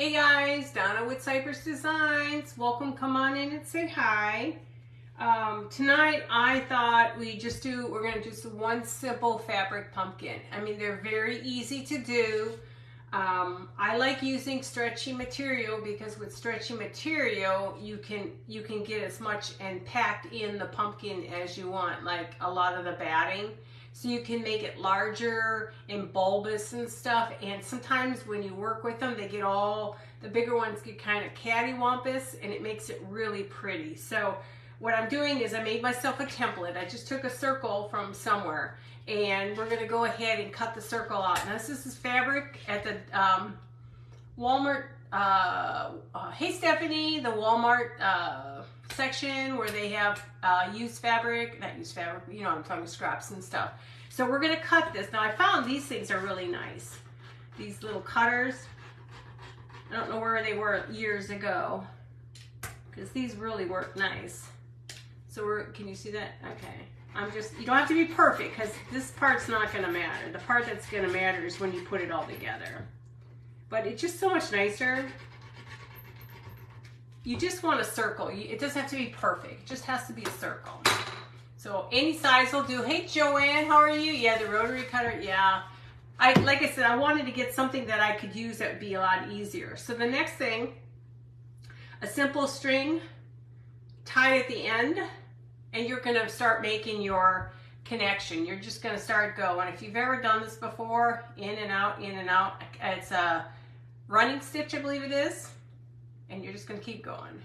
Hey guys, Donna with Cypress Designs. Welcome, come on in and say hi. Tonight I thought we're gonna do one simple fabric pumpkin. I mean, they're very easy to do. I like using stretchy material because with stretchy material you can get as much and packed in the pumpkin as you want, like a lot of the batting. So you can make it larger and bulbous and stuff, and sometimes when you work with them, the bigger ones get kind of cattywampus, and it makes it really pretty. So what I'm doing is I made myself a template. I just took a circle from somewhere, and we're gonna go ahead and cut the circle out. Now this is fabric at the Walmart, hey Stephanie, the Walmart section where they have not used fabric, you know what I'm talking, scraps and stuff. So we're gonna cut this. Now I found these things are really nice. These little cutters. I don't know where they were years ago, because these really work nice. So can you see that? Okay. You don't have to be perfect, because this part's not gonna matter. The part that's gonna matter is when you put it all together. But it's just so much nicer. You just want a circle. It doesn't have to be perfect. It just has to be a circle. So any size will do. Hey Joanne, how are you? Yeah, the rotary cutter, yeah. Like I said, I wanted to get something that I could use that would be a lot easier. So the next thing, a simple string tied at the end, and you're gonna start making your connection. You're just gonna start going. If you've ever done this before, in and out, in and out, it's a running stitch, I believe it is. And you're just going to keep going.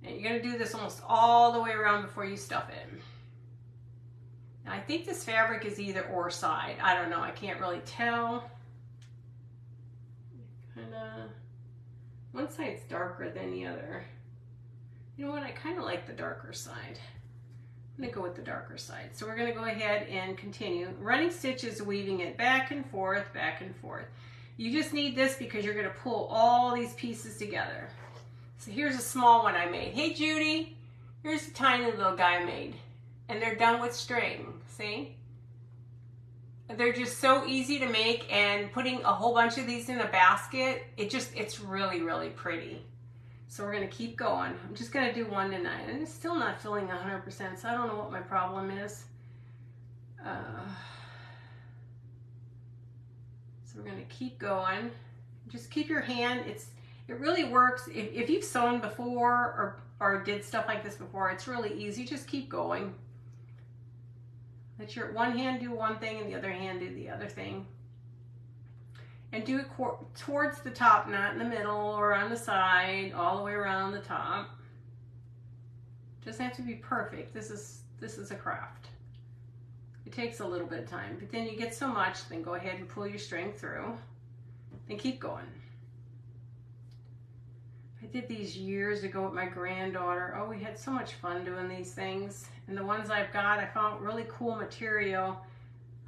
And you're going to do this almost all the way around before you stuff it. Now I think this fabric is either or side. I don't know. I can't really tell. One side's darker than the other. You know what? I kind of like the darker side. I'm going to go with the darker side. So we're going to go ahead and continue. Running stitch is weaving it back and forth, back and forth. You just need this because you're going to pull all these pieces together. So here's a small one I made. Hey Judy, here's a tiny little guy I made. And they're done with string, see? They're just so easy to make, and putting a whole bunch of these in a basket, it's really, really pretty. So we're going to keep going. I'm just going to do one tonight. And it's still not filling 100%, so I don't know what my problem is. So we're going to keep going. Just keep your hand. It really works. If you've sewn before or did stuff like this before, it's really easy. Just keep going. Let your one hand do one thing and the other hand do the other thing. And do it towards the top, not in the middle or on the side, all the way around the top. Doesn't have to be perfect. This is a craft. It takes a little bit of time, but then you get so much, then go ahead and pull your string through and keep going. I did these years ago with my granddaughter. Oh, we had so much fun doing these things. And the ones I've got, I found really cool material.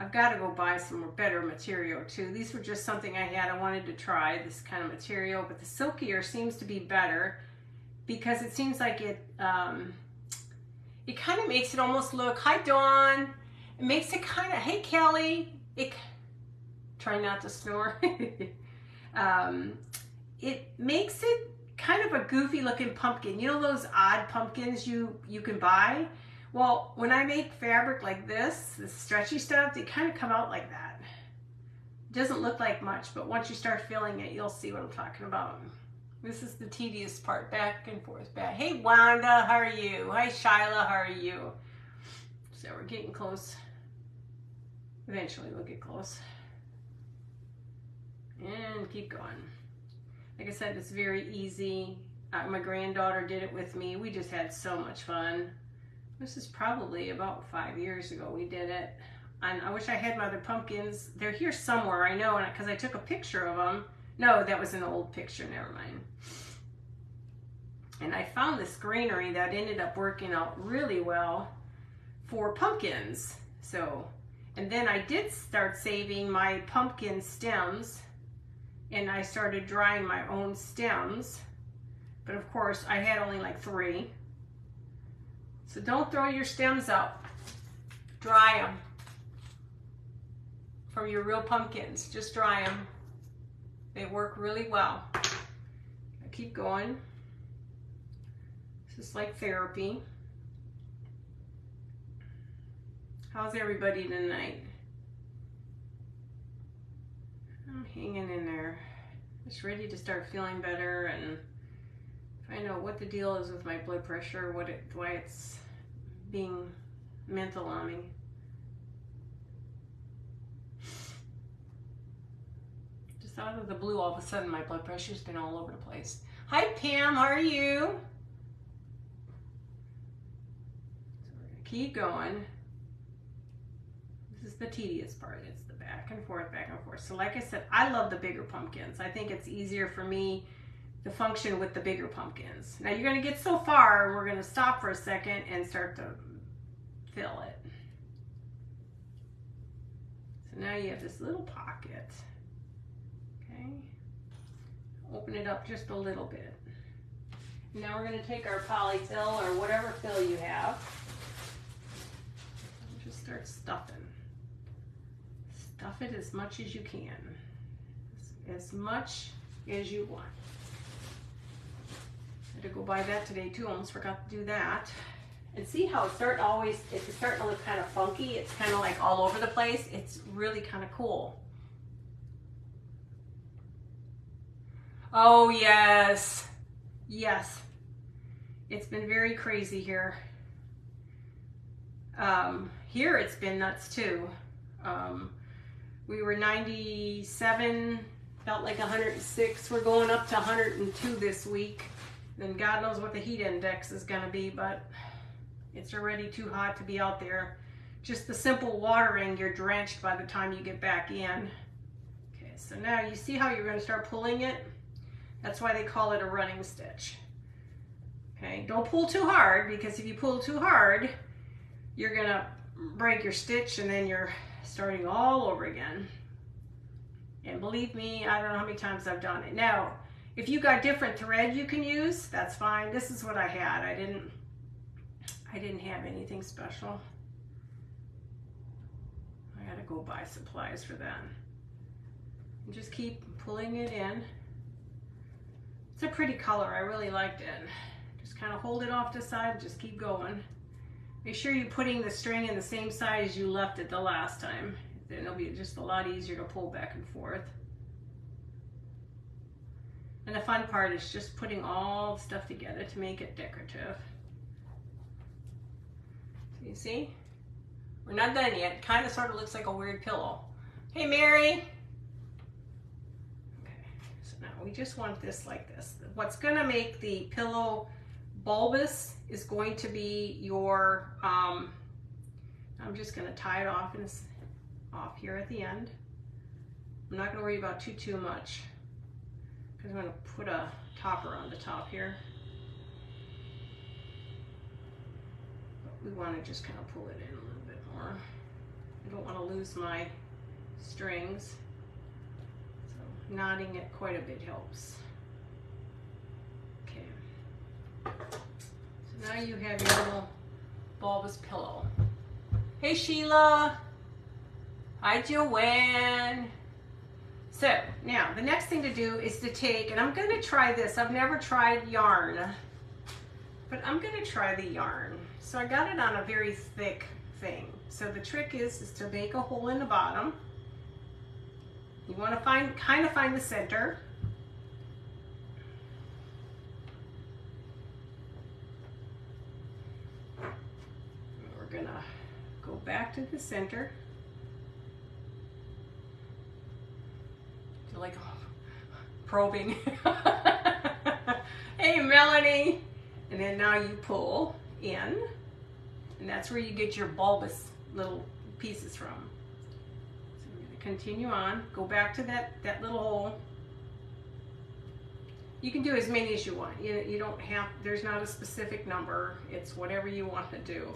I've got to go buy some better material too. These were just something I had. I wanted to try this kind of material, but the silkier seems to be better because it seems like it kind of makes it almost look, hi Dawn. It makes it kind of, hey Kelly, try not to snore. It makes it kind of a goofy looking pumpkin. You know those odd pumpkins you can buy? Well, when I make fabric like this stretchy stuff, they kind of come out like that. It doesn't look like much, but once you start feeling it, you'll see what I'm talking about. This is the tedious part, back and forth, back. Hey Wanda, how are you? Hi Shyla, how are you? So we're getting close. Eventually we'll get close. And keep going. Like I said, it's very easy. My granddaughter did it with me. We just had so much fun. This is probably about 5 years ago we did it. And I wish I had my other pumpkins. They're here somewhere, I know, because I took a picture of them. No, that was an old picture, never mind. And I found this greenery that ended up working out really well for pumpkins. So, and then I did start saving my pumpkin stems, and I started drying my own stems. But of course, I had only like 3. So don't throw your stems out. Dry them from your real pumpkins. Just dry them. They work really well. keep going. This is like therapy. How's everybody tonight? I'm hanging in there. Just ready to start feeling better and find out what the deal is with my blood pressure, why it's being mental on me. Just out of the blue, all of a sudden, my blood pressure's been all over the place. Hi, Pam. How are you? So we're gonna keep going. This is the tedious part. It's the back and forth, back and forth. So like I said, I love the bigger pumpkins. I think it's easier for me to function with the bigger pumpkins. Now you're going to get so far, we're going to stop for a second and start to fill it. So now you have this little pocket. Okay. Open it up just a little bit. Now we're going to take our polyfill or whatever fill you have. And just start stuffing. Stuff it as much as you can. As much as you want. I had to go buy that today too. Almost forgot to do that. And see how it's starting to look kind of funky. It's kind of like all over the place. It's really kind of cool. Oh yes. Yes. It's been very crazy here. Here it's been nuts too. We were 97, felt like 106. We're going up to 102 this week. Then God knows what the heat index is going to be, but it's already too hot to be out there. Just the simple watering, you're drenched by the time you get back in. Okay, so now you see how you're going to start pulling it? That's why they call it a running stitch. Okay, don't pull too hard, because if you pull too hard, you're going to break your stitch and then you're starting all over again. And believe me, I don't know how many times I've done it. Now, if you got different thread you can use, that's fine. This is what I had. I didn't have anything special. I gotta go buy supplies for that. And just keep pulling it in. It's a pretty color. I really liked it. Just kind of hold it off to the side. Just keep going. Make sure you're putting the string in the same size you left it the last time. Then it'll be just a lot easier to pull back and forth. And the fun part is just putting all the stuff together to make it decorative. So you see? We're not done yet. It kind of sort of looks like a weird pillow. Hey, Mary! Okay, so now we just want this like this. What's going to make the pillow bulbous is going to be your, I'm just going to tie it off off here at the end. I'm not going to worry about too much, because I'm going to put a topper on the top here. But we want to just kind of pull it in a little bit more. I don't want to lose my strings, so knotting it quite a bit helps. So now you have your little bulbous pillow. Hey Sheila! Hi Joanne! So now the next thing to do is to take, and I'm going to try this. I've never tried yarn, but I'm going to try the yarn. So I got it on a very thick thing. So the trick is to make a hole in the bottom. You want to kind of find the center. We're gonna go back to the center. You're like probing. Hey Melanie! And then now you pull in, and that's where you get your bulbous little pieces from. So we're gonna continue on, go back to that little hole. You can do as many as you want. You don't have, there's not a specific number. It's whatever you want to do.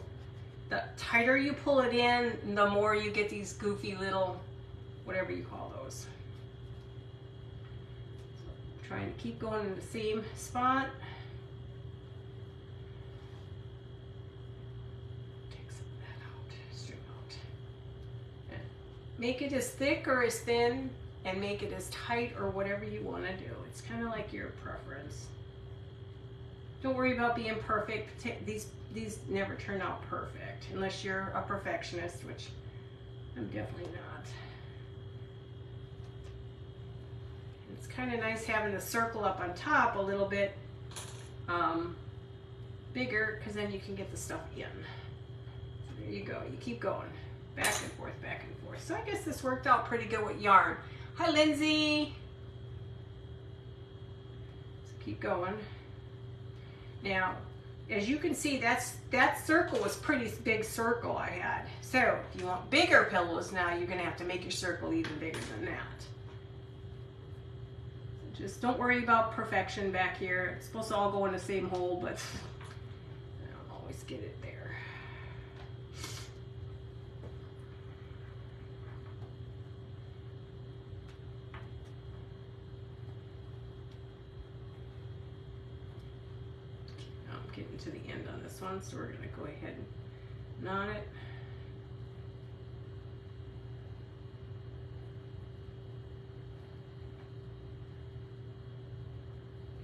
The tighter you pull it in, the more you get these goofy little, whatever you call those. So trying to keep going in the same spot. Take some of that out, string out. And make it as thick or as thin and make it as tight or whatever you want to do. It's kind of like your preference. Don't worry about being perfect. These never turn out perfect unless you're a perfectionist, which I'm definitely not. It's kind of nice having the circle up on top a little bit bigger, because then you can get the stuff in. So there you go. You keep going. Back and forth, back and forth. So I guess this worked out pretty good with yarn. Hi, Lindsay. So keep going. Now, as you can see, that circle was pretty big circle I had. So if you want bigger pillows now, you're going to have to make your circle even bigger than that. So just don't worry about perfection back here. It's supposed to all go in the same hole, but I don't always get it there. Getting to the end on this one, so we're going to go ahead and knot it.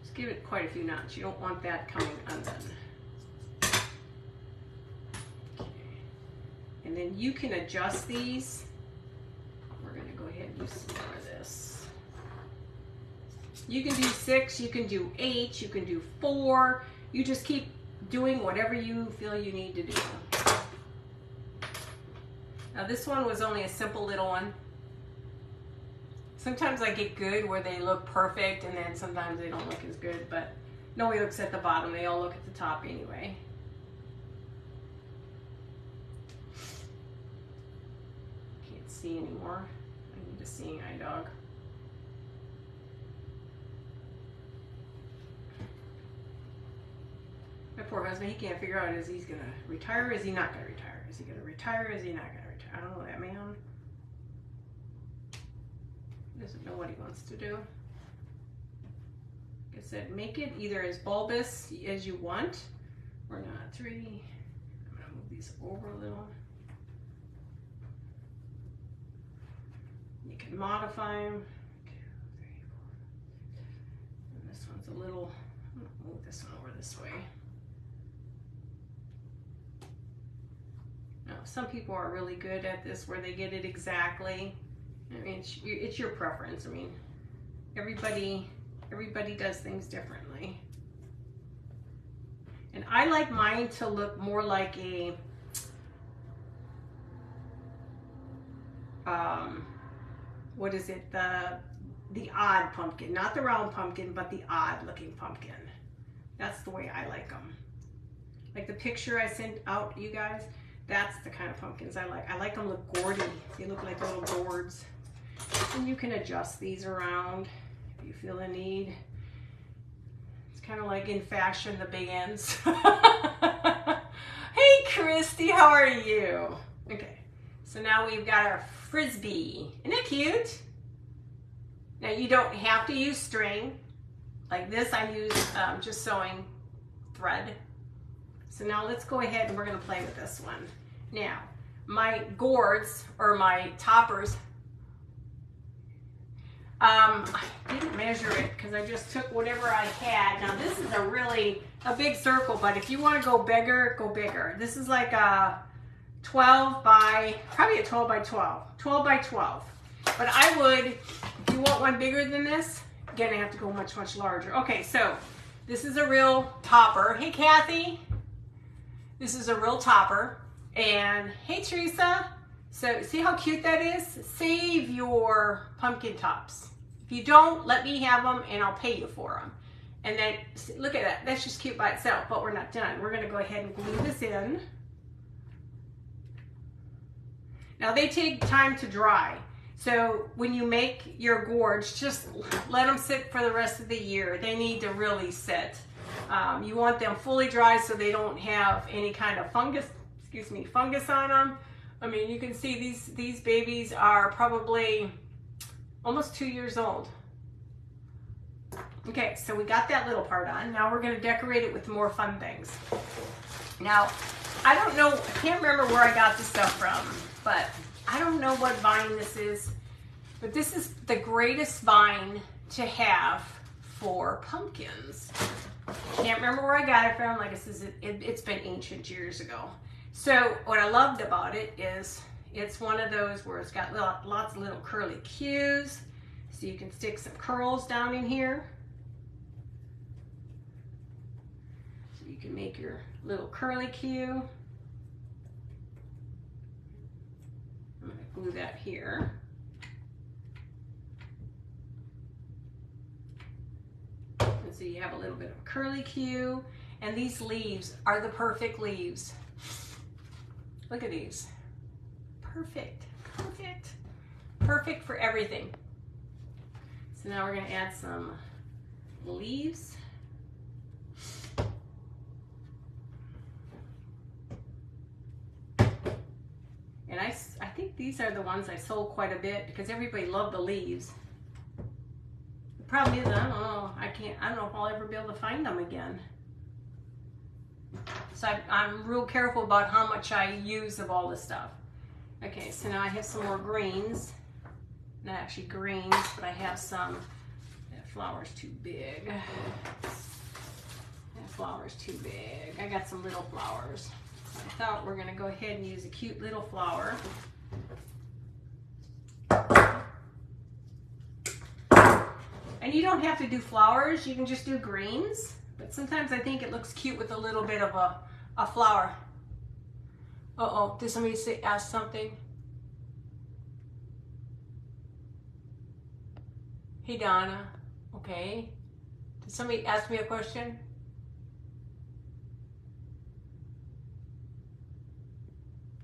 Just give it quite a few knots. You don't want that coming undone. Okay. And then you can adjust these. We're going to go ahead and do some more of this. You can do 6, you can do 8, you can do 4. You just keep doing whatever you feel you need to do. Now this one was only a simple little one. Sometimes I get good where they look perfect, and then sometimes they don't look as good, but nobody looks at the bottom. They all look at the top anyway. Can't see anymore. I need a seeing eye dog. My poor husband, he can't figure out, is he going to retire, is he not going to retire? Is he going to retire, is he not going to retire? I don't know that man. He doesn't know what he wants to do. Like I said, make it either as bulbous as you want or not. 3. I'm going to move these over a little. You can modify them. 2, 3, 4. And this one's a little, I'm going to move this one over this way. Now, some people are really good at this where they get it exactly. I mean, it's your preference. I mean, everybody does things differently. And I like mine to look more like a what is it? The odd pumpkin, not the round pumpkin, but the odd looking pumpkin. That's the way I like them. Like the picture I sent out, you guys. That's the kind of pumpkins I like. I like them look gourdy. They look like little gourds. And you can adjust these around if you feel the need. It's kind of like in fashion, the big ends. Hey, Christy, how are you? Okay, so now we've got our frisbee. Isn't it cute? Now you don't have to use string. Like this, I use just sewing thread. So now let's go ahead and we're going to play with this one. Now, my gourds or my toppers, I didn't measure it because I just took whatever I had. Now this is a big circle, but if you want to go bigger, go bigger. This is like a 12 by 12. 12 by 12. But I would, if you want one bigger than this, you're going to have to go much, much larger. Okay, so this is a real topper. Hey, Kathy. This is a real topper. And hey, Teresa. So see how cute that is? Save your pumpkin tops. If you don't, let me have them and I'll pay you for them. And then look at that. That's just cute by itself, but we're not done. We're going to go ahead and glue this in. Now they take time to dry. So when you make your gourds, just let them sit for the rest of the year. They need to really sit. You want them fully dry so they don't have any kind of fungus on them. I mean, you can see these babies are probably almost 2 years old. Okay, so we got that little part on. Now we're going to decorate it with more fun things. Now, I don't know, I can't remember where I got this stuff from, but I don't know what vine this is, But this is the greatest vine to have for pumpkins. Can't remember where I got it from. Like I said, it's been ancient years ago. So what I loved about it is it's one of those where it's got lots of little curly cues. So you can stick some curls down in here. So you can make your little curly cue. I'm going to glue that here. And so you have a little bit of curly cue. And these leaves are the perfect leaves. Look at these. Perfect, perfect, perfect for everything. So now we're going to add some leaves. And I think these are the ones I sold quite a bit because everybody loved the leaves. The problem is, I don't know, I don't know if I'll ever be able to find them again. So I'm real careful about how much I use of all this stuff. Okay, so now I have some more greens. Not actually greens, but I have some. That flower's too big. That flower's too big. I got some little flowers. I thought we're going to go ahead and use a cute little flower. And you don't have to do flowers, you can just do greens. But sometimes I think it looks cute with a little bit of a flower. Uh-oh, did somebody ask something? Hey, Donna. Okay. Did somebody ask me a question?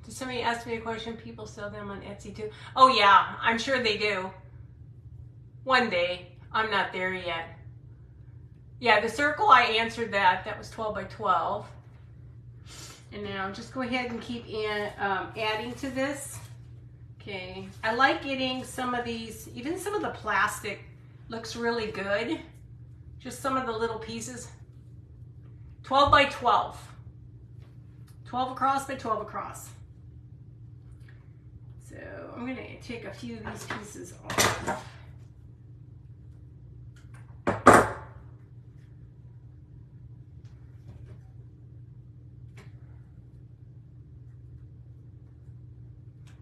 Did somebody ask me a question? People sell them on Etsy too. Oh yeah, I'm sure they do. One day. I'm not there yet. Yeah, the circle, I answered that. That was 12 by 12. And now just go ahead and keep adding to this. Okay, I like getting some of these, even some of the plastic looks really good. Just some of the little pieces. 12 by 12. 12 across by 12 across. So I'm going to take a few of these pieces off.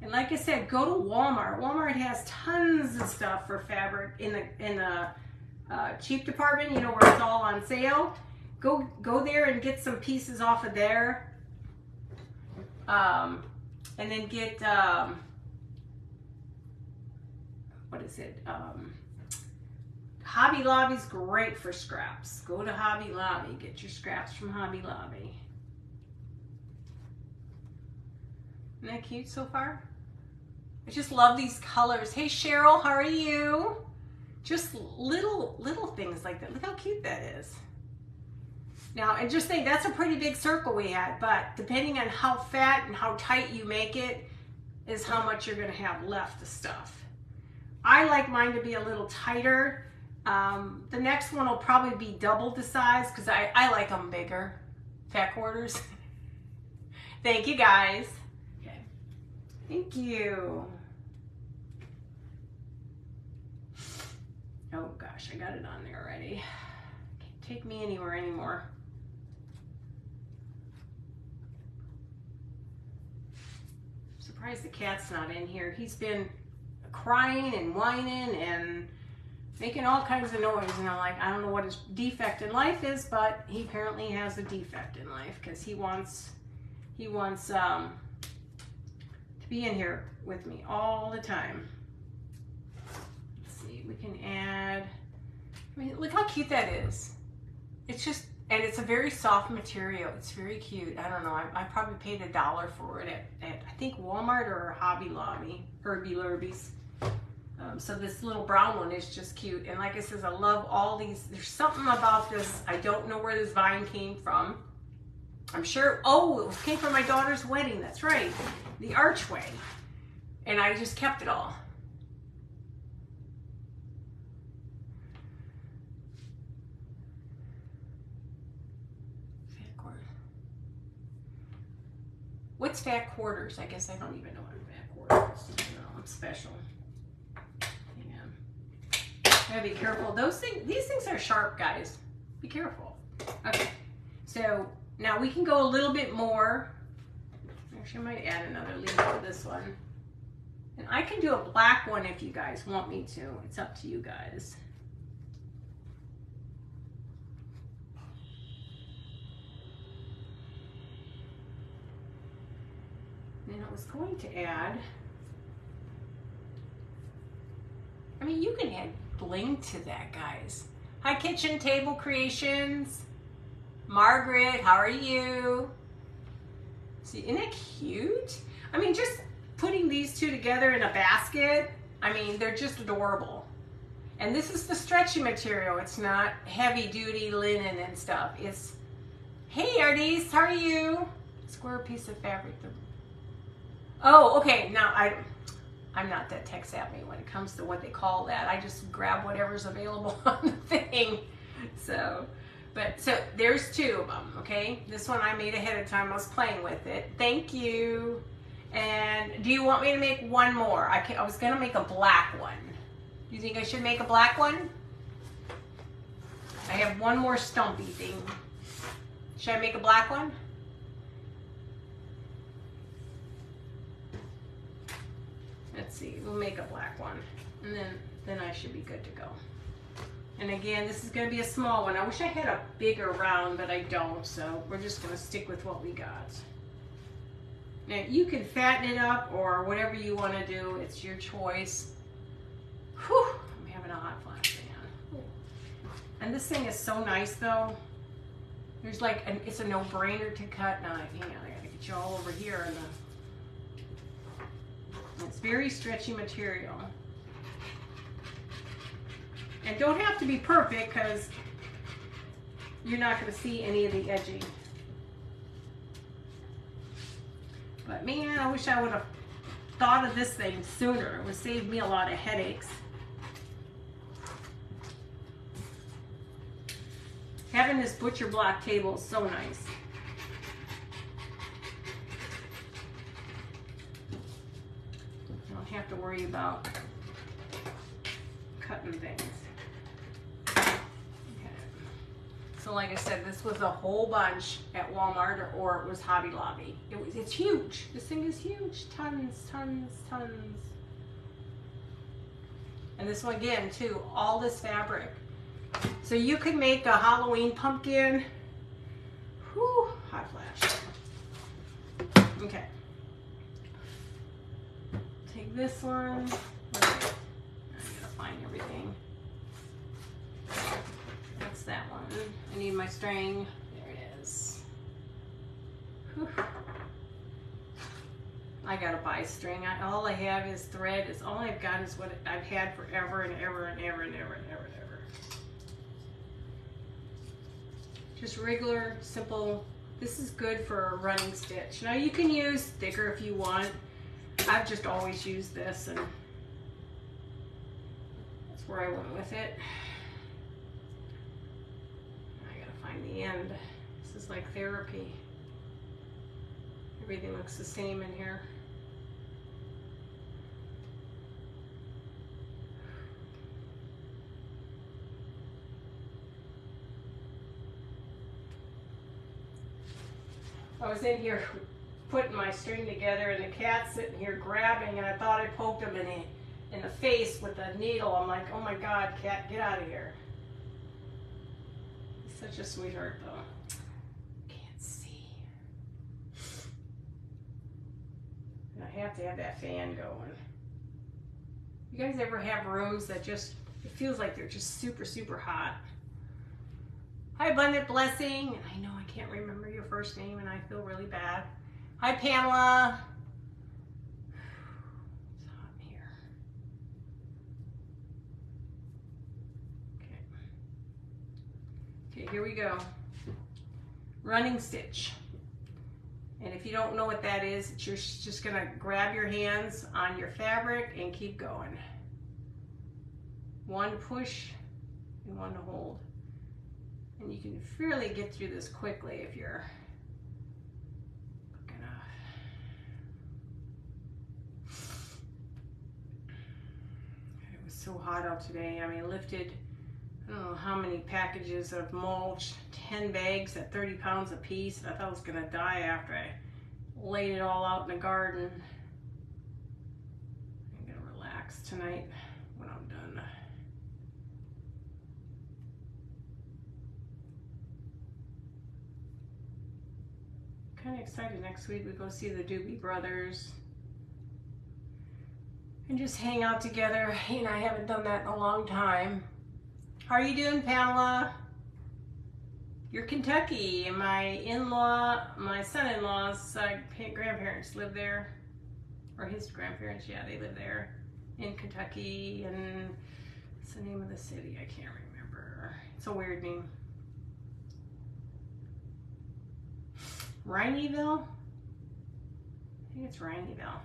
And like I said, go to Walmart. Walmart has tons of stuff for fabric in the cheap department, you know, where it's all on sale. Go there and get some pieces off of there. And then get, what is it? Hobby Lobby's great for scraps. Go to Hobby Lobby. Get your scraps from Hobby Lobby. Isn't that cute so far? I just love these colors. Hey Cheryl, how are you? Just little things like that. Look how cute that is. Now, and just think, that's a pretty big circle we had, but depending on how fat and how tight you make it is how much you're gonna have left of stuff. I like mine to be a little tighter. The next one will probably be double the size because I like them bigger. Fat quarters. Thank you guys. Okay. Thank you. Oh gosh, I got it on there already. Can't take me anywhere anymore. Surprised the cat's not in here. He's been crying and whining and making all kinds of noise, and I'm like, I don't know what his defect in life is, but he apparently has a defect in life because he wants to be in here with me all the time. Let's see, we can add, I mean, look how cute that is. It's just, and it's a very soft material. It's very cute. I don't know, I probably paid $1 for it at I think Walmart or Hobby Lobby, Herbie Lurbies. So this little brown one is just cute. And like I said, I love all these. There's something about this. I don't know where this vine came from. I'm sure, oh, it came from my daughter's wedding. That's right. The archway. And I just kept it all. Fat quarters. What's fat quarters? I guess I don't even know what fat quarters is. No, I'm special. Gotta be careful. These things are sharp, guys. Be careful. Okay, so now we can go a little bit more. Actually, I might add another leaf to this one. And I can do a black one if you guys want me to. It's up to you guys. And I was going to add, I mean, you can add bling to that, guys. Hi, Kitchen Table Creations. Margaret, how are you? See, isn't it cute? I mean, just putting these two together in a basket, I mean, they're just adorable. And this is the stretchy material. It's not heavy duty linen and stuff. It's, hey, Ardise, how are you? Square piece of fabric. Oh, okay, now I'm not that tech savvy when it comes to what they call that. I just grab whatever's available on the thing. So there's two of them, okay? This one I made ahead of time. I was playing with it. Thank you. And do you want me to make one more? I was gonna make a black one. Do you think I should make a black one? I have one more stumpy thing. Should I make a black one? Let's see, we'll make a black one. And then I should be good to go. And again, this is gonna be a small one. I wish I had a bigger round, but I don't, so we're just gonna stick with what we got. Now, you can fatten it up or whatever you wanna do. It's your choice. Whew, I'm having a hot flash, man. And this thing is so nice, though. There's like, it's a no-brainer to cut. Now, hang on, I gotta get you all over here. It's very stretchy material. And don't have to be perfect because you're not going to see any of the edging. But man, I wish I would have thought of this thing sooner. It would save me a lot of headaches. Having this butcher block table is so nice. You don't have to worry about cutting things. So like I said, this was a whole bunch at Walmart or it was Hobby Lobby. It's huge. This thing is huge. Tons, tons, tons. And this one again too, all this fabric. So you could make a Halloween pumpkin. Whew, hot flash. Okay. Take this one. I gotta find everything. That's that one. I need my string. There it is. Whew. I gotta buy string. All I have is thread. All I've got is what I've had forever and ever and ever and ever and ever and ever. Just regular, simple. This is good for a running stitch. Now you can use thicker if you want. I've just always used this and that's where I went with it. The end. This is like therapy. Everything looks the same in here. I was in here putting my string together and the cat's sitting here grabbing and I thought I poked him in the face with a needle. I'm like, oh my God, cat, get out of here. Such a sweetheart, though. Can't see. And I have to have that fan going. You guys ever have rooms that just, it feels like they're just super, super hot? Hi, Abundant Blessing. And I know I can't remember your first name and I feel really bad. Hi, Pamela. It's hot in here. Okay, here we go. Running stitch. And if you don't know what that is, you're just gonna grab your hands on your fabric and keep going. One push and one to hold. And you can fairly get through this quickly if you're quick enough. It was so hot out today. I mean, lifted, I don't know how many packages of mulch, 10 bags at 30 pounds a piece. I thought I was gonna die after I laid it all out in the garden. I'm gonna relax tonight when I'm done. Kind of excited. Next week we go see the Doobie Brothers and just hang out together. You know, I haven't done that in a long time. How are you doing, Pamela? You're Kentucky, and my son-in-law's grandparents live there, or his grandparents, yeah, they live there in Kentucky, and what's the name of the city? I can't remember. It's a weird name. Rhineyville? I think it's Rhineyville.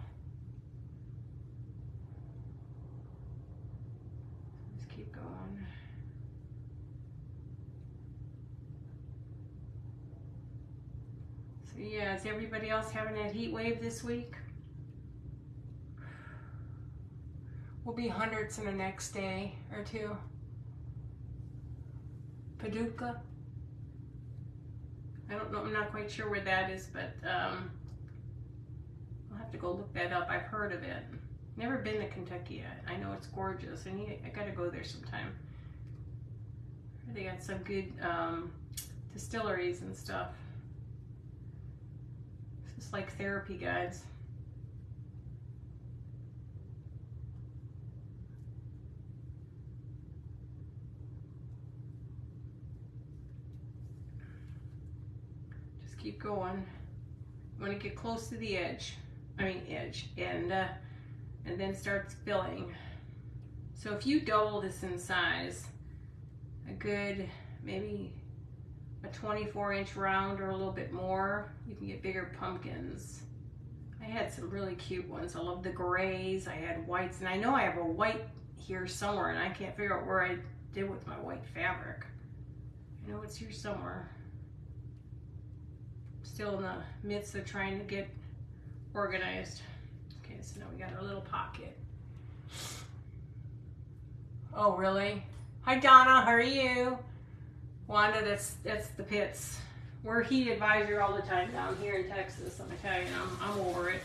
Let's keep going. So yeah, is everybody else having that heat wave this week? We'll be hundreds in the next day or two. Paducah. I don't know, I'm not quite sure where that is, but I'll have to go look that up. I've heard of it. Never been to Kentucky yet. I know it's gorgeous, and I gotta go there sometime. They got some good distilleries and stuff. It's just like therapy guides. Keep going. I want to get close to the edge, and then start filling. So if you double this in size, a good maybe a 24-inch round or a little bit more, you can get bigger pumpkins. I had some really cute ones. I love the grays. I had whites, and I know I have a white here somewhere, and I can't figure out where I did with my white fabric. I know it's here somewhere. Still in the midst of trying to get organized. Okay, so now we got our little pocket. Oh, really? Hi, Donna, how are you? Wanda, that's the pits. We're heat advisory all the time down here in Texas. I'm gonna tell you, I'm over it.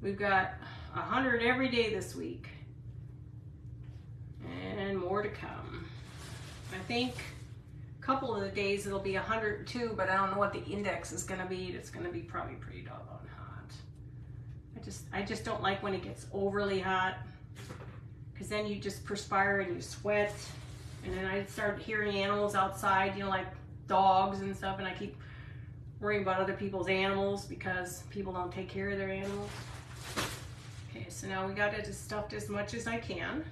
We've got 100 every day this week. And more to come. I think a couple of the days it'll be 102, but I don't know what the index is going to be. It's going to be probably pretty doggone hot. I just don't like when it gets overly hot, because then you just perspire and you sweat, and then I start hearing animals outside, you know, like dogs and stuff, and I keep worrying about other people's animals because people don't take care of their animals. Okay, so now we got it stuffed as much as I can.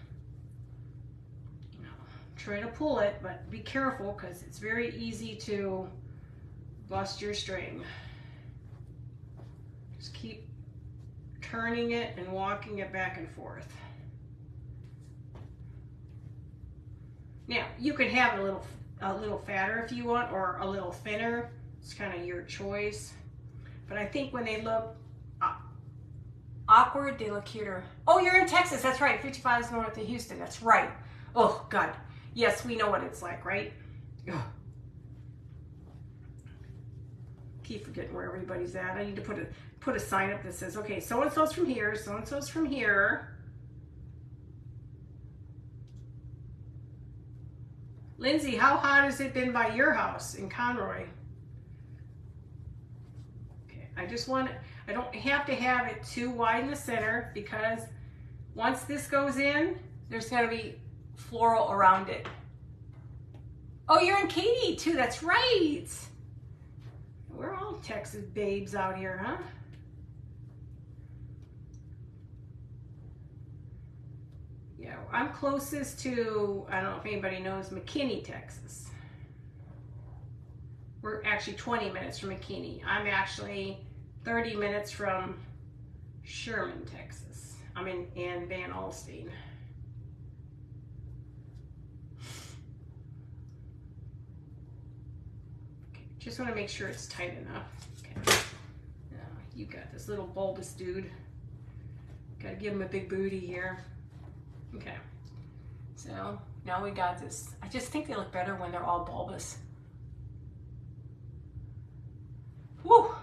Try to pull it, but be careful because it's very easy to bust your string. Just keep turning it and walking it back and forth. Now, you can have it a little fatter if you want, or a little thinner. It's kind of your choice. But I think when they look awkward, they look cuter. Oh, you're in Texas. That's right. 55 is north of Houston. That's right. Oh, God. Yes, we know what it's like, right? Ugh. Keep forgetting where everybody's at. I need to put a sign up that says, okay, so-and-so's from here, so-and-so's from here. Lindsay, how hot has it been by your house in Conroy? Okay, I don't have to have it too wide in the center, because once this goes in, there's gonna be floral around it. Oh, you're in Katy too, that's right. We're all Texas babes out here, huh? Yeah, I'm closest to, I don't know if anybody knows, McKinney, Texas. We're actually 20 minutes from McKinney. I'm actually 30 minutes from Sherman, Texas. I'm in Van Alstyne. Just want to make sure it's tight enough. Okay. Now, you got this little bulbous dude. Gotta give them a big booty here. Okay. So now we got this. I just think they look better when they're all bulbous. Woo!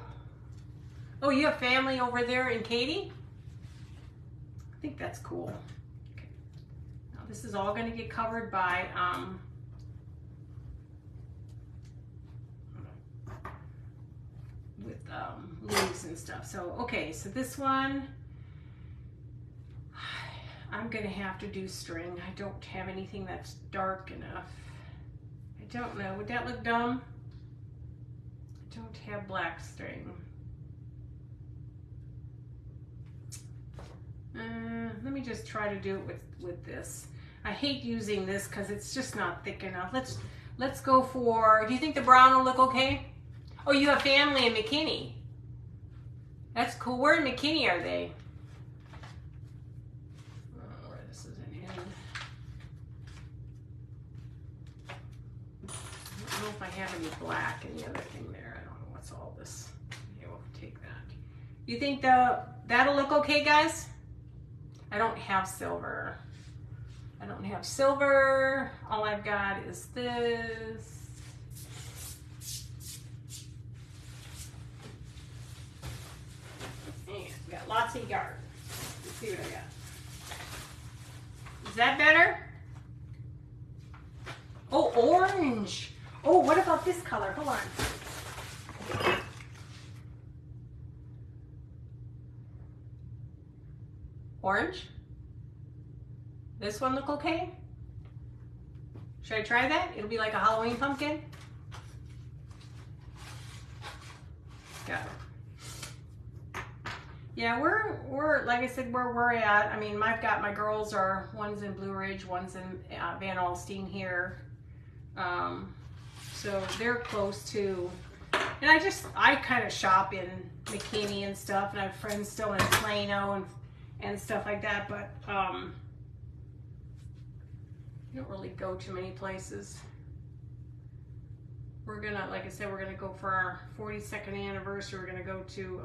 Oh, you have family over there in Katy? I think that's cool. Okay. Now this is all going to get covered by with leaves and stuff. So okay, so this one I'm going to have to do string. I don't have anything that's dark enough. I don't know. Would that look dumb? I don't have black string. Let me just try to do it with this. I hate using this because it's just not thick enough. Let's go for, do you think the brown will look okay? Oh, you have family in McKinney. That's cool. Where in McKinney are they? Oh, where this is an end. I don't know if I have any black and the other thing there. I don't know what's all this. Yeah, we'll take that. You think that'll look okay, guys? I don't have silver. I don't have silver. All I've got is this. And got lots of yarn. Let's see what I got. Is that better? Oh, orange. Oh, what about this color? Hold on. Orange? This one look okay? Should I try that? It'll be like a Halloween pumpkin. Got it. Yeah, we're like I said, where we're at. I mean, I've got my girls are, one's in Blue Ridge, one's in Van Alstyne here. So they're close to, and I kind of shop in McKinney and stuff, and I have friends still in Plano and stuff like that, but I don't really go to many places. We're gonna, like I said, we're gonna go for our 42nd anniversary. We're gonna go to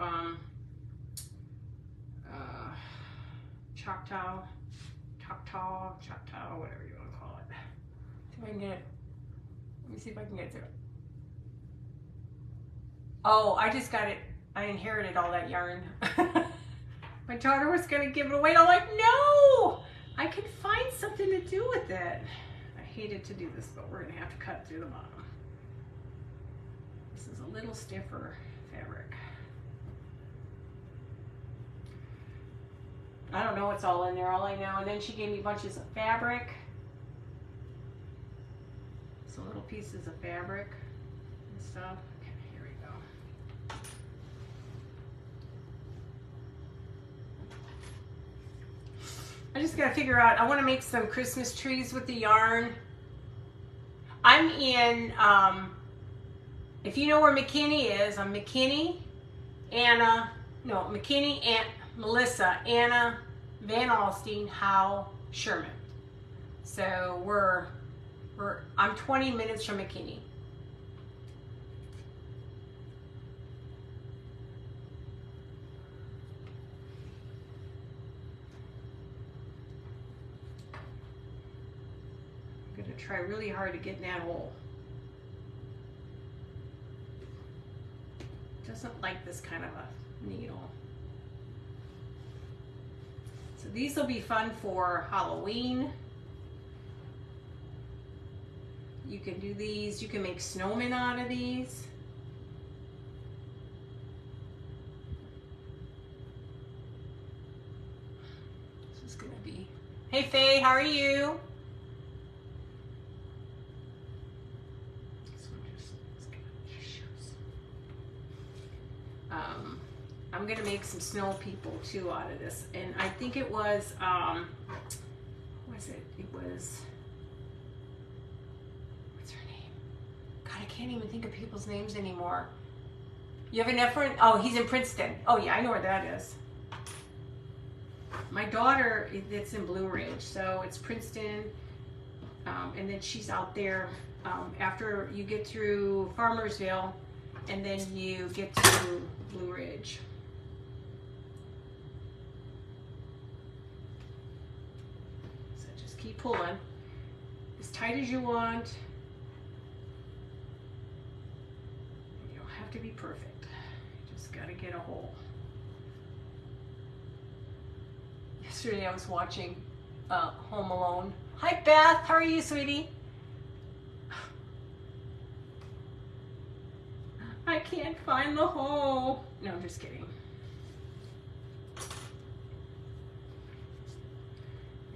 Choctaw, whatever you want to call it. See if I can get it. Let me see if I can get through it. Oh, I just got it. I inherited all that yarn. My daughter was gonna give it away, and I'm like, no! I can find something to do with it. I hated to do this, but we're gonna have to cut through the bottom. This is a little stiffer fabric. I don't know what's all in there, all I know. And then she gave me bunches of fabric. Some little pieces of fabric and stuff. Okay, here we go. I just gotta figure out, I wanna make some Christmas trees with the yarn. I'm in, if you know where McKinney is, I'm McKinney, McKinney, Aunt Melissa, Anna, Van Alstyne, Howe, Sherman. So I'm 20 minutes from McKinney. I'm gonna try really hard to get in that hole. Doesn't like this kind of a needle. So these will be fun for Halloween. You can do these, you can make snowmen out of these. This is gonna be, hey Faye, how are you? This one just shows. I'm gonna make some snow people too out of this. And I think it was, what was it? It was, I can't even think of people's names anymore. You have a nephew? Oh, he's in Princeton. Oh yeah, I know where that is. My daughter, it's in Blue Ridge, so it's Princeton, and then she's out there after you get through Farmersville, and then you get to Blue Ridge. keep pulling as tight as you want. You don't have to be perfect. You just got to get a hole. Yesterday I was watching Home Alone. Hi Beth, how are you, sweetie? I can't find the hole. No, I'm just kidding.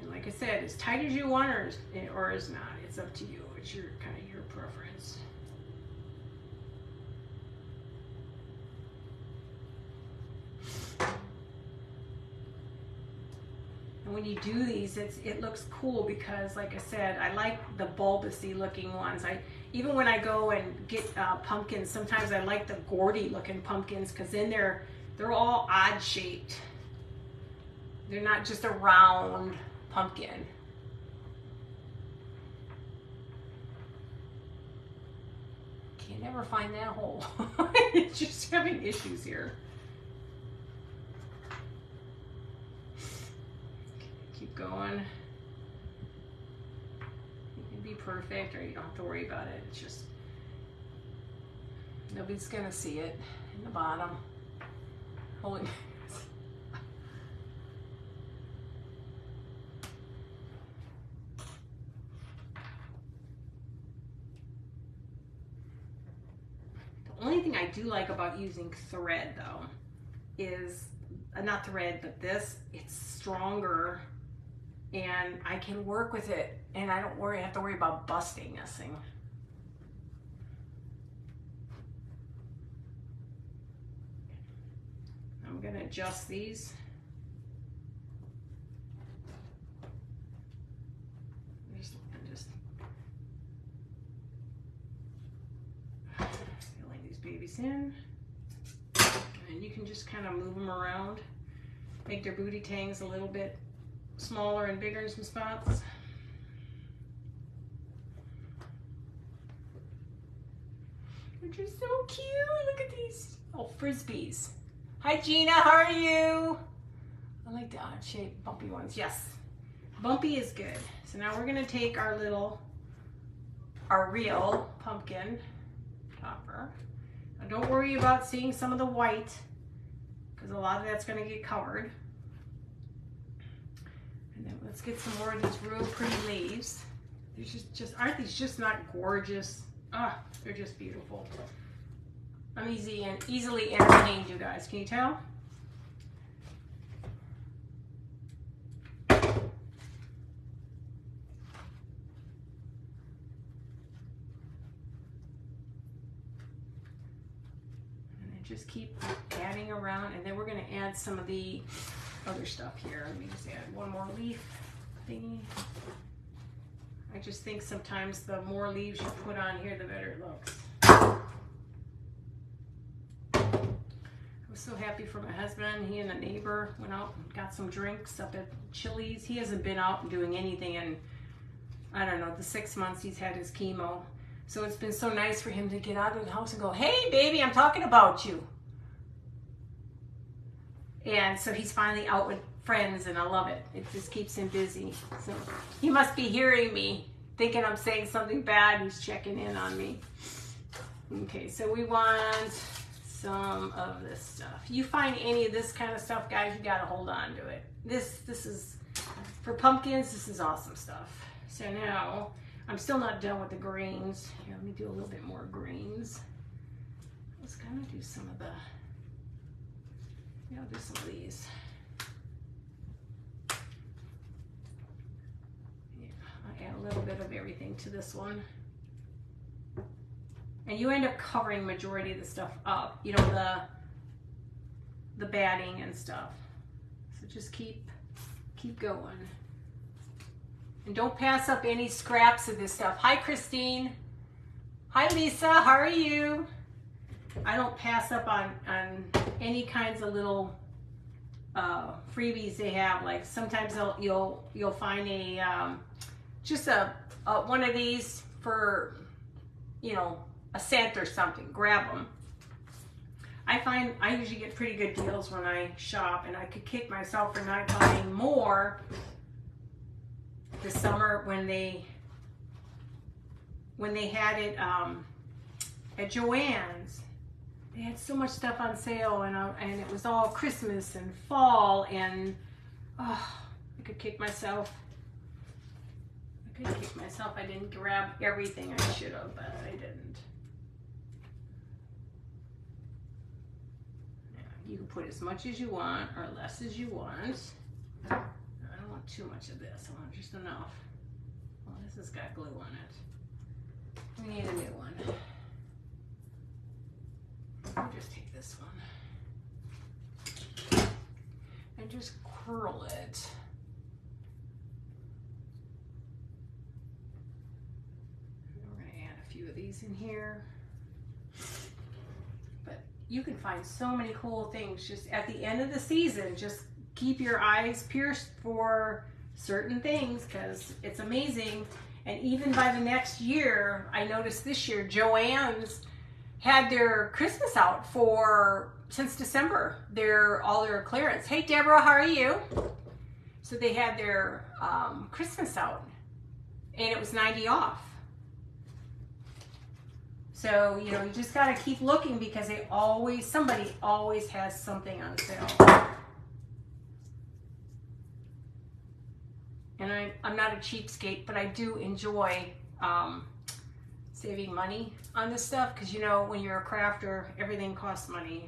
And like I said, as tight as you want or as not, it's up to you. It's your kind of your preference. And when you do these, it looks cool because, like I said, I like the bulbousy looking ones. Even when I go and get pumpkins, sometimes I like the gourdy looking pumpkins because then they're all odd shaped. They're not just a round pumpkin. Can't never find that hole. It's just having issues here. Keep going. You can be perfect or you don't have to worry about it. It's just, nobody's gonna see it in the bottom. Holy. The only thing I do like about using thread though is, not thread, but this, it's stronger and I can work with it and I don't have to worry about busting this thing. I'm gonna adjust these. Just filling these babies in. And you can just kind of move them around, make their booty tangs a little bit smaller and bigger in some spots. They're just so cute. Look at these. Oh, frisbees. Hi Gina, how are you? I like the odd shaped bumpy ones. Yes, bumpy is good. So now we're gonna take our real pumpkin topper. Now don't worry about seeing some of the white because a lot of that's gonna get covered. And then let's get some more of these real pretty leaves. They're just aren't these just not gorgeous? Ah, they're just beautiful. I'm easily entertained, you guys. Can you tell? And then just keep adding around, and then we're going to add some of the other stuff here. Let me just add one more leaf thingy. I just think sometimes the more leaves you put on here, the better it looks. I was so happy for my husband. He and a neighbor went out and got some drinks up at Chili's. He hasn't been out and doing anything in, I don't know, the 6 months he's had his chemo. So it's been so nice for him to get out of the house and go, hey baby, I'm talking about you. And so he's finally out with friends and I love it. It just keeps him busy. So he must be hearing me, thinking I'm saying something bad. He's checking in on me. Okay, so we want some of this stuff. You find any of this kind of stuff, guys, you gotta hold on to it. This is, for pumpkins, this is awesome stuff. So now, I'm still not done with the greens. Here, let me do a little bit more greens. Let's kind of do some of the, I'll do some of these. Yeah, I'll add a little bit of everything to this one. And you end up covering majority of the stuff up, you know, the batting and stuff. So just keep going. And don't pass up any scraps of this stuff. Hi, Christine. Hi, Lisa. How are you? I don't pass up on any kinds of little freebies they have. Like sometimes you'll find a just a one of these for, you know, a cent or something. Grab them. I find I usually get pretty good deals when I shop, and I could kick myself for not buying more like this summer when they had it at Joann's. They had so much stuff on sale, and it was all Christmas and fall, and oh, I could kick myself. I didn't grab everything I should have, but I didn't. Yeah, you can put as much as you want or less as you want. I don't want too much of this. I want just enough. Well, this has got glue on it. We need a new one. I'll just take this one and just curl it. We're going to add a few of these in here. But you can find so many cool things just at the end of the season. Just keep your eyes pierced for certain things because it's amazing. And even by the next year, I noticed this year, Joann's had their Christmas out since December. All their clearance. Hey Deborah, how are you? So they had their Christmas out, and it was 90 off. So you know, you just gotta keep looking because somebody always has something on sale. And I'm not a cheapskate, but I do enjoy saving money on this stuff because, you know, when you're a crafter, everything costs money.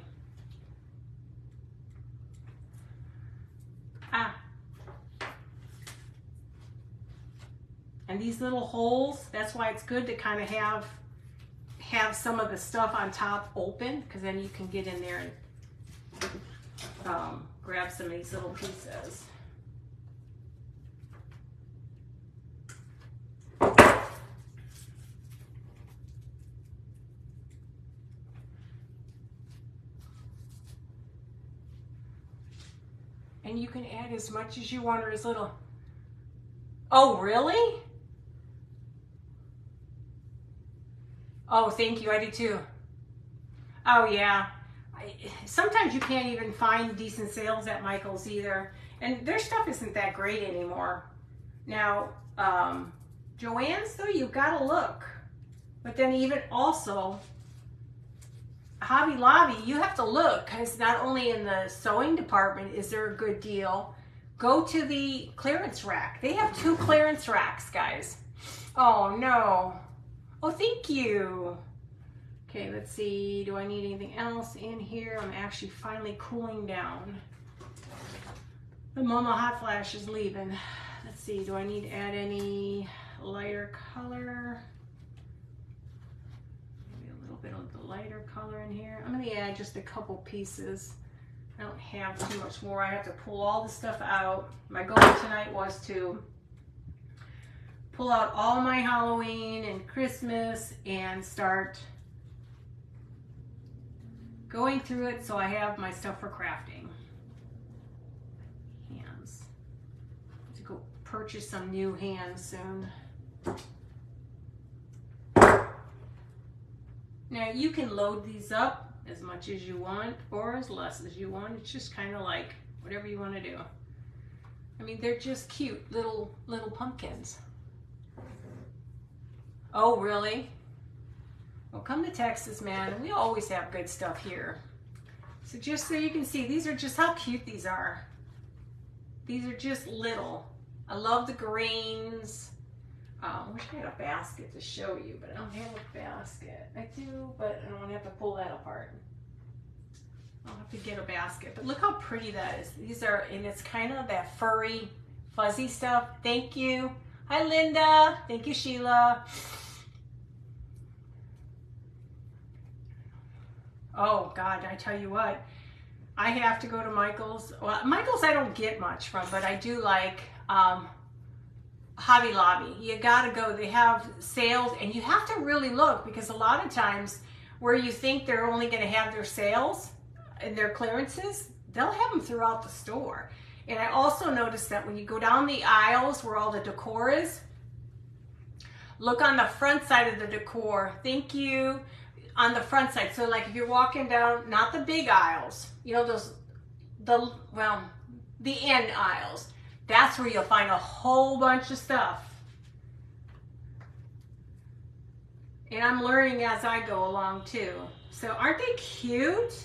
And these little holes, that's why it's good to kind of have some of the stuff on top open, because then you can get in there and grab some of these little pieces. And you can add as much as you want or as little. Oh, really? Oh, thank you. I do too. Oh, yeah. Sometimes you can't even find decent sales at Michael's either. And their stuff isn't that great anymore. Now, Joann's, though, you've got to look. But then even also, Hobby Lobby, you have to look, because not only in the sewing department is there a good deal, go to the clearance rack. They have 2 clearance racks, guys. Oh, no. Oh, thank you. Okay, let's see. Do I need anything else in here? I'm actually finally cooling down. The Mama Hot Flash is leaving. Let's see. Do I need to add any lighter color? Bit of the lighter color in here. I'm going to add just a couple pieces. I don't have too much more. I have to pull all the stuff out. My goal tonight was to pull out all my Halloween and Christmas and start going through it so I have my stuff for crafting. Hands. I have to go purchase some new hands soon. Now you can load these up as much as you want or as less as you want. It's just kind of like whatever you want to do. I mean, they're just cute little pumpkins. Oh, really? Well, come to Texas, man. We always have good stuff here. So just so you can see, these are just how cute these are. These are just little. I love the greens. I wish I had a basket to show you, but I don't have a basket. I do, but I don't have to pull that apart. I'll have to get a basket. But look how pretty that is. These are, and it's kind of that furry, fuzzy stuff. Thank you. Hi, Linda. Thank you, Sheila. Oh, God, I tell you what. I have to go to Michael's. Well, Michael's I don't get much from, but I do like Hobby Lobby. You gotta go. They have sales, and you have to really look, because a lot of times where you think they're only going to have their sales and their clearances, they'll have them throughout the store. And I also noticed that when you go down the aisles where all the decor is, look on the front side of the decor. Thank you. On the front side. So like if you're walking down, not the big aisles, you know, the end aisles. That's where you'll find a whole bunch of stuff. And I'm learning as I go along too. So aren't they cute?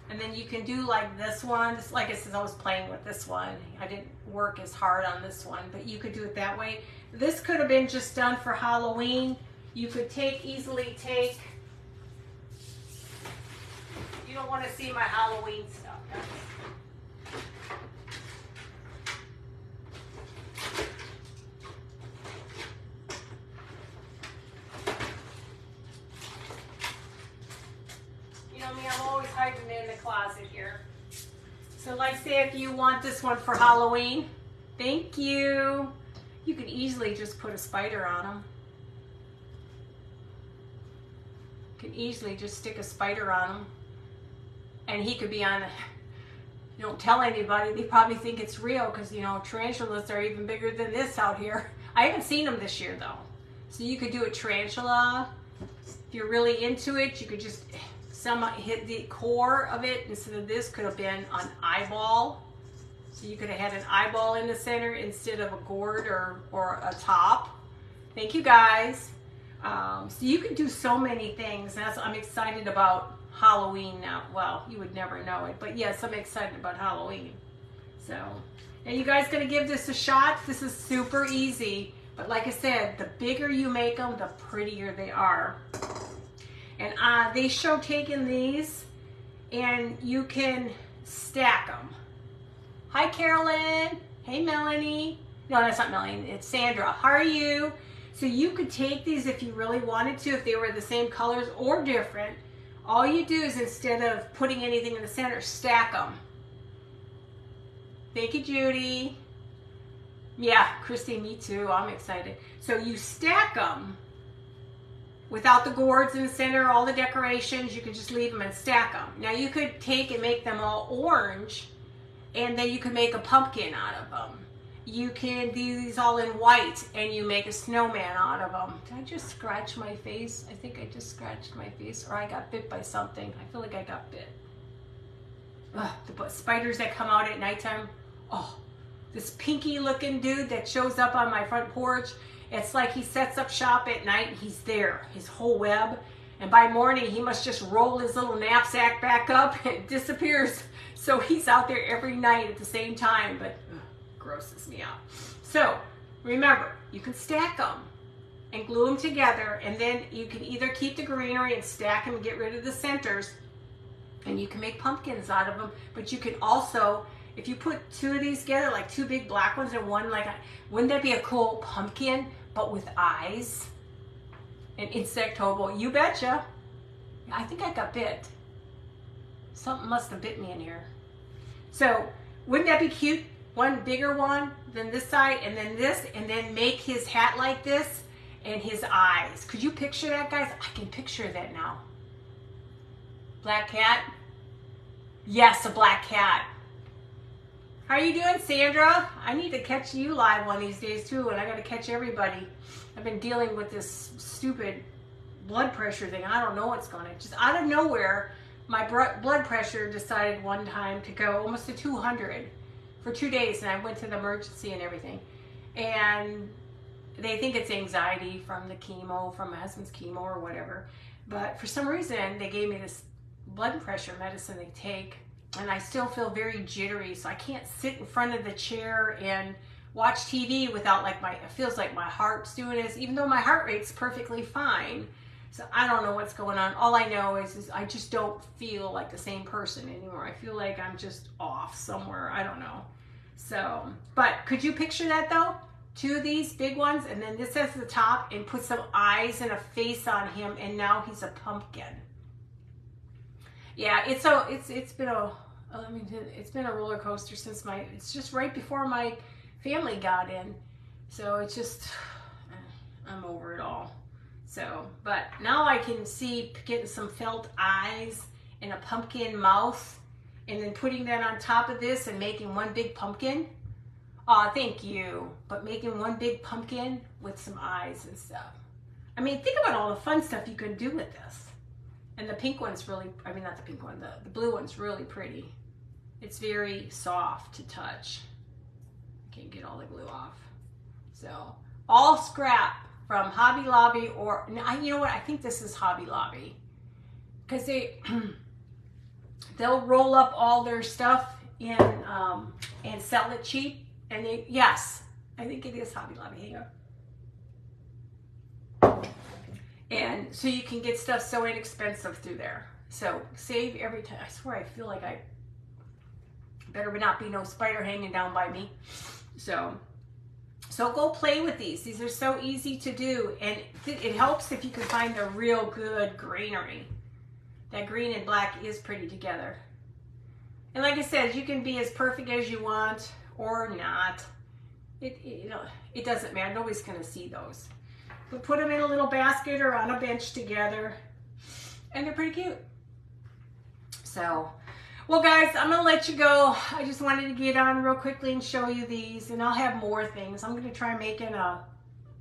And then you can do like this one. Just like I said, I was playing with this one. I didn't work as hard on this one, but you could do it that way. This could have been just done for Halloween. You could easily take, you don't want to see my Halloween stuff, guys. I'm always hiding in the closet here. So like say if you want this one for Halloween, thank you. You could easily just put a spider on them. You can easily just stick a spider on him. And he could be on, don't tell anybody, they probably think it's real because, you know, tarantulas are even bigger than this out here. I haven't seen them this year though. So you could do a tarantula. If you're really into it, you could just hit the core of it. Instead of this, could have been an eyeball. So you could have had an eyeball in the center instead of a gourd or a top. Thank you guys. So you can do so many things. I'm excited about Halloween now. Well, you would never know it, but yes, I'm excited about Halloween. So, and you guys gonna give this a shot? This is super easy, but like I said, the bigger you make them, the prettier they are. And they show taking these, and you can stack them. Hi, Carolyn. Hey, Melanie. No, that's not Melanie. It's Sandra. How are you? So you could take these if you really wanted to, if they were the same colors or different. All you do is instead of putting anything in the center, stack them. Thank you, Judy. Yeah, Christy, me too. I'm excited. So you stack them without the gourds in the center, all the decorations. You could just leave them and stack them. Now you could take and make them all orange, and then you can make a pumpkin out of them. You can do these all in white, and you make a snowman out of them. Did I just scratch my face? I think I just scratched my face, or I got bit by something. I feel like I got bit. Ugh, the spiders that come out at nighttime. Oh, this pinky looking dude that shows up on my front porch. It's like he sets up shop at night and he's there, his whole web. And by morning, he must just roll his little knapsack back up and disappears. So he's out there every night at the same time, but grosses me out. So remember, you can stack them and glue them together, and then you can either keep the greenery and stack them and get rid of the centers, and you can make pumpkins out of them. But you can also, if you put two of these together, like two big black ones and one like, wouldn't that be a cool pumpkin, but with eyes and insect hobo? You betcha. I think I got bit. Something must have bit me in here. So wouldn't that be cute? One bigger one than this side, and then this, and then make his hat like this and his eyes. Could you picture that, guys? I can picture that now. Black cat? Yes, a black cat. How are you doing, Sandra? I need to catch you live one of these days too, and I got to catch everybody. I've been dealing with this stupid blood pressure thing. I don't know what's going on. Just out of nowhere, my blood pressure decided one time to go almost to 200 for 2 days, and I went to the emergency and everything. And they think it's anxiety from the chemo, from my husband's chemo or whatever. But for some reason, they gave me this blood pressure medicine they take, and I still feel very jittery, so I can't sit in front of the chair and watch TV without like it feels like my heart's doing this, even though my heart rate's perfectly fine. So I don't know what's going on. All I know is I just don't feel like the same person anymore. I feel like I'm just off somewhere. I don't know. So, but could you picture that though? Two of these big ones, and then this at the top, and put some eyes and a face on him, and now he's a pumpkin. Yeah, it's been a roller coaster since it's just right before my family got in. So it's just, I'm over it all. So, but now I can see getting some felt eyes and a pumpkin mouth, and then putting that on top of this and making one big pumpkin. Aw, thank you. But making one big pumpkin with some eyes and stuff. I mean, think about all the fun stuff you could do with this. And the pink one's really, I mean, not the pink one, the blue one's really pretty. It's very soft to touch. Can't get all the glue off. So all scrap from Hobby Lobby, or you know what? I think this is Hobby Lobby, because they'll roll up all their stuff in and sell it cheap. And yes, I think it is Hobby Lobby. Hang on. And so you can get stuff so inexpensive through there. So save every time. I swear, I feel like I better not be no spider hanging down by me. So go play with these. These are so easy to do, and it helps if you can find the real good greenery. That green and black is pretty together. And like I said, you can be as perfect as you want or not. It doesn't matter. Nobody's going to see those. But put them in a little basket or on a bench together, and they're pretty cute. So, well guys, I'm going to let you go. I just wanted to get on real quickly and show you these, and I'll have more things. I'm going to try making a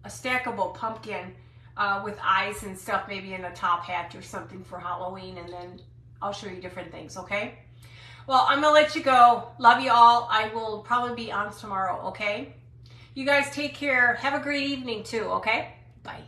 stackable pumpkin with eyes and stuff, maybe in a top hat or something for Halloween, and then I'll show you different things, okay? Well, I'm going to let you go. Love you all. I will probably be on tomorrow, okay? You guys take care. Have a great evening too, okay? Bye.